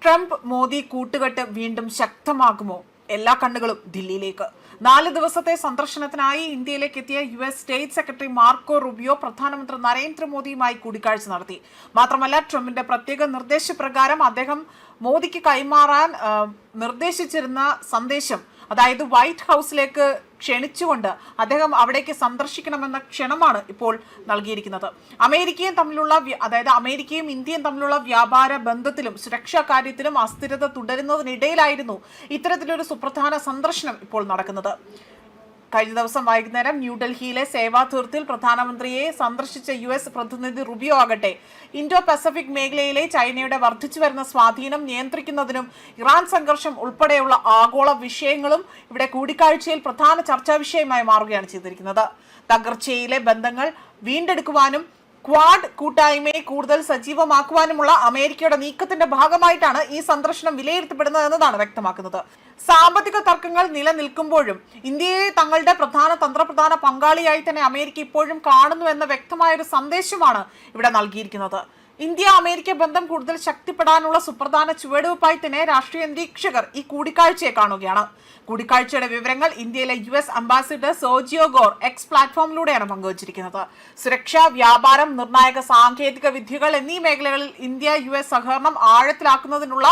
Trump Modi കൂട്ടുകെട്ട് വീണ്ടും ശക്തമാകുമോ? എല്ലാ കണ്ണുകളും ദില്ലിയിലേക്ക്. 4 ദിവസത്തെ സന്ദർശനത്തിനായി ഇന്ത്യയിലേക്ക് എത്തിയ US state secretary Marco Rubio പ്രധാനമന്ത്രി നരേന്ദ്രമോദിയുമായി കൂടിക്കാഴ്ച നടത്തി. മാത്രമല്ല, ട്രംപിന്റെ പ്രത്യേക നിർദ്ദേശപ്രകാരം അദ്ദേഹം മോദിക്ക് കൈമാറാൻ നിർദ്ദേശിച്ചിരുന്ന സന്ദേശം, അതായത് വൈറ്റ് ഹൗസിലേക്ക് ക്ഷണിച്ചുകൊണ്ട് അദ്ദേഹം അവിടേക്ക് സന്ദർശിക്കണമെന്ന ക്ഷണമാണ് ഇപ്പോൾ നൽകിയിരിക്കുന്നത്. അമേരിക്കയും ഇന്ത്യയും തമ്മിലുള്ള വ്യാപാര ബന്ധത്തിലും സുരക്ഷാ കാര്യത്തിലും അസ്ഥിരത തുടരുന്നതിനിടയിലായിരുന്നു ഇത്തരത്തിലൊരു സുപ്രധാന സന്ദർശനം ഇപ്പോൾ നടക്കുന്നത്. കഴിഞ്ഞ ദിവസം വൈകുന്നേരം ന്യൂഡൽഹിയിലെ സേവാ തീർത്തിൽ പ്രധാനമന്ത്രിയെ സന്ദർശിച്ച US പ്രതിനിധി റുബിയോ ആകട്ടെ ഇൻഡോ പസഫിക് മേഖലയിലെ ചൈനയുടെ വർദ്ധിച്ചു വരുന്ന സ്വാധീനം നിയന്ത്രിക്കുന്നതിനും ഇറാൻ സംഘർഷം ഉൾപ്പെടെയുള്ള ആഗോള വിഷയങ്ങളും ഇവിടെ കൂടിക്കാഴ്ചയിൽ പ്രധാന ചർച്ചാ വിഷയമായി മാറുകയാണ് ചെയ്തിരിക്കുന്നത്. തകർച്ചയിലെ ബന്ധങ്ങൾ വീണ്ടെടുക്കുവാനും ക്വാഡ് കൂട്ടായ്മയെ കൂടുതൽ സജീവമാക്കുവാനുമുള്ള അമേരിക്കയുടെ നീക്കത്തിന്റെ ഭാഗമായിട്ടാണ് ഈ സന്ദർശനം വിലയിരുത്തപ്പെടുന്നത് എന്നതാണ് വ്യക്തമാക്കുന്നത്. സാമ്പത്തിക തർക്കങ്ങൾ നിലനിൽക്കുമ്പോഴും ഇന്ത്യയെ തങ്ങളുടെ തന്ത്രപ്രധാന പങ്കാളിയായി തന്നെ അമേരിക്ക ഇപ്പോഴും കാണുന്നു എന്ന വ്യക്തമായ ഒരു സന്ദേശമാണ് ഇവിടെ നൽകിയിരിക്കുന്നത്. ഇന്ത്യ അമേരിക്ക ബന്ധം കൂടുതൽ ശക്തിപ്പെടാനുള്ള സുപ്രധാന ചുവടുവയ്പായി തന്നെ രാഷ്ട്രീയ നിരീക്ഷകർ ഈ കൂടിക്കാഴ്ചയെ കാണുകയാണ്. കൂടിക്കാഴ്ചയുടെ വിവരങ്ങൾ ഇന്ത്യയിലെ US ambassador Sergio Gor X പ്ലാറ്റ്ഫോമിലൂടെയാണ് പങ്കുവച്ചിരിക്കുന്നത്. സുരക്ഷ, വ്യാപാരം, നിർണായക സാങ്കേതിക വിദ്യകൾ എന്നീ മേഖലകളിൽ ഇന്ത്യ US സഹകരണം ആഴത്തിലാക്കുന്നതിനുള്ള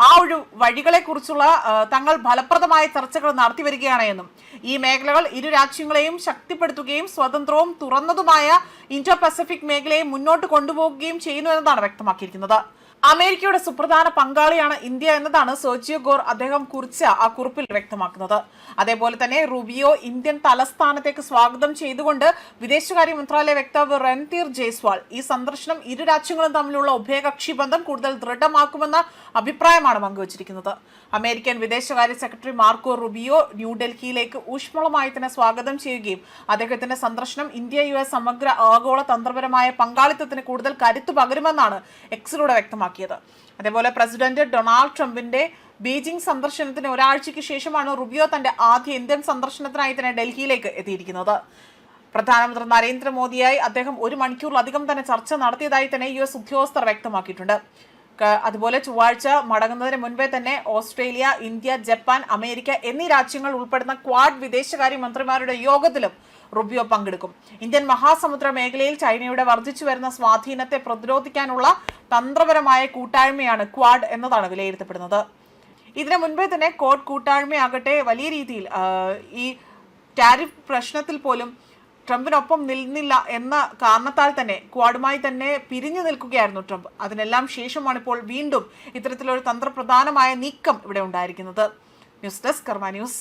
ആ ഒരു വഴികളെ കുറിച്ചുള്ള തങ്ങൾ ഫലപ്രദമായ ചർച്ചകൾ നടത്തിവരികയാണ് എന്നും ഈ മേഖലകൾ ഇരു രാജ്യങ്ങളെയും ശക്തിപ്പെടുത്തുകയും സ്വതന്ത്രവും തുറന്നതുമായ ഇൻഡോ പസഫിക് മേഖലയെ മുന്നോട്ട് കൊണ്ടുപോകുകയും ചെയ്യുന്നു എന്നതാണ് വ്യക്തമാക്കിയിരിക്കുന്നത്. അമേരിക്കയുടെ സുപ്രധാന പങ്കാളിയാണ് ഇന്ത്യ എന്നതാണ് സെർജിയോ ഗോർ അദ്ദേഹം കുറിച്ച ആ കുറിപ്പിൽ വ്യക്തമാക്കുന്നത്. അതേപോലെ തന്നെ റുബിയോ ഇന്ത്യൻ തലസ്ഥാനത്തേക്ക് സ്വാഗതം ചെയ്തുകൊണ്ട് വിദേശകാര്യ മന്ത്രാലയ വക്താവ് രൺധീർ ജയ്സ്വാൾ ഈ സന്ദർശനം ഇരു രാജ്യങ്ങളും തമ്മിലുള്ള ഉഭയകക്ഷി ബന്ധം കൂടുതൽ ദൃഢമാക്കുമെന്ന അഭിപ്രായമാണ് പങ്കുവച്ചിരിക്കുന്നത്. അമേരിക്കൻ വിദേശകാര്യ സെക്രട്ടറി മാർക്കോ റുബിയോ ന്യൂഡൽഹിയിലേക്ക് ഊഷ്മളമായി തന്നെ സ്വാഗതം ചെയ്യുകയും അദ്ദേഹത്തിന്റെ സന്ദർശനം ഇന്ത്യ US സമഗ്ര ആഗോള തന്ത്രപരമായ പങ്കാളിത്തത്തിന് കൂടുതൽ കരുത്തു പകരുമെന്നാണ് എക്സിലൂടെ വ്യക്തമാക്കിയത്. അതേപോലെ പ്രസിഡന്റ് ഡൊണാൾഡ് ട്രംപിന്റെ ബീജിംഗ് സന്ദർശനത്തിന് ഒരാഴ്ചയ്ക്ക് ശേഷമാണ് റുബിയോ തന്റെ ആദ്യ ഇന്ത്യൻ സന്ദർശനത്തിനായി തന്നെ ഡൽഹിയിലേക്ക് എത്തിയിരിക്കുന്നത്. പ്രധാനമന്ത്രി നരേന്ദ്രമോദിയായി അദ്ദേഹം 1 മണിക്കൂറിലധികം തന്നെ ചർച്ച നടത്തിയതായി തന്നെ US ഉദ്യോഗസ്ഥർ വ്യക്തമാക്കിയിട്ടുണ്ട്. അതുപോലെ ചൊവ്വാഴ്ച മടങ്ങുന്നതിന് മുൻപേ തന്നെ ഓസ്ട്രേലിയ, ഇന്ത്യ, ജപ്പാൻ, അമേരിക്ക എന്നീ രാജ്യങ്ങൾ ഉൾപ്പെടുന്ന ക്വാഡ് വിദേശകാര്യ മന്ത്രിമാരുടെ യോഗത്തിലും റുബിയോ പങ്കെടുക്കും. ഇന്ത്യൻ മഹാസമുദ്ര മേഖലയിൽ ചൈനയുടെ വർദ്ധിച്ചു വരുന്ന സ്വാധീനത്തെ പ്രതിരോധിക്കാനുള്ള തന്ത്രപരമായ കൂട്ടായ്മയാണ് ക്വാഡ് എന്നതാണ് വിലയിരുത്തപ്പെടുന്നത്. ഇതിനു മുൻപേ തന്നെ ക്വാഡ് കൂട്ടായ്മയാകട്ടെ വലിയ രീതിയിൽ ഈ ടാരിഫ് പ്രശ്നത്തിൽ പോലും ട്രംപിനൊപ്പം നിന്നില്ല എന്ന കാരണത്താൽ തന്നെ ക്വാഡുമായി തന്നെ പിരിഞ്ഞു നിൽക്കുകയായിരുന്നു ട്രംപ്. അതിനെല്ലാം ശേഷമാണ് ഇപ്പോൾ വീണ്ടും ഇത്തരത്തിലൊരു തന്ത്രപ്രധാനമായ നീക്കം ഇവിടെ ഉണ്ടായിരിക്കുന്നത്. ന്യൂസ് ഡെസ്ക് കർമ്മ ന്യൂസ്.